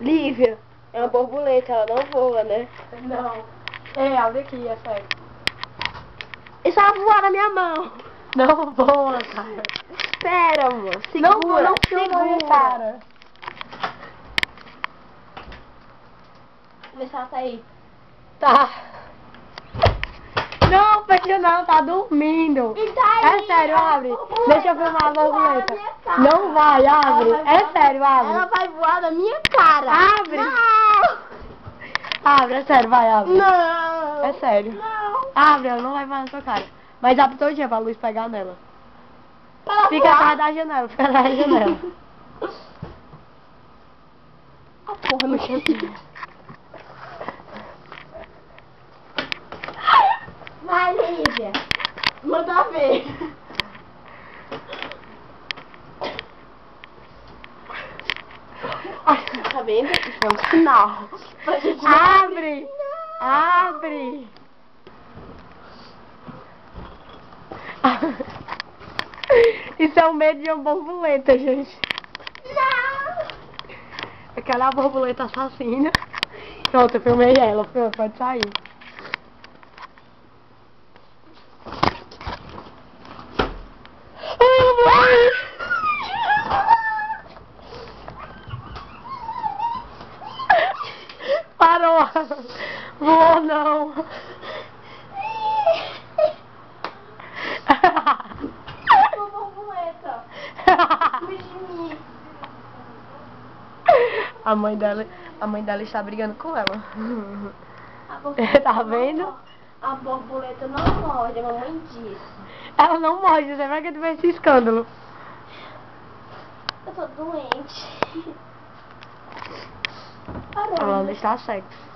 Lívia, é uma borboleta, ela não voa, né? Não. É, olha aqui, é sério. Isso vai voar na minha mão. Não voa, cara. Espera, amor. Segura, Não filma aí, cara. Vê se ela tá aí. Tá. Não, Petinho não, tá dormindo. E tá aí, É sério, abre. Deixa eu filmar a borboleta. cara. Não vai, abre. É sério, abre. Ela vai voar na minha cara. Abre. Não. Abre, é sério, vai, abre. Não. É sério. Não. Abre, ela não vai voar na sua cara. Mas abre todo dia pra luz pegar nela. Pra Fica voar. atrás da janela, fica atrás da janela. A porra não quer. Vai, Lívia. Manda ver. Tá vendo? Isso é um sinal. Pra gente não... Abre! Abre! Isso é o medo de uma borboleta, gente. Não! Aquela é a borboleta assassina. Pronto, eu filmei ela. Pronto, pode sair. Parou! Voou não! Uma borboleta. Fuge de mim. A mãe dela está brigando com ela. A borboleta Tá não vendo? morde. A borboleta não morde, a mamãe disse. Ela não morde, você vai que tu esse escândalo. Eu tô doente. Ela está sexo.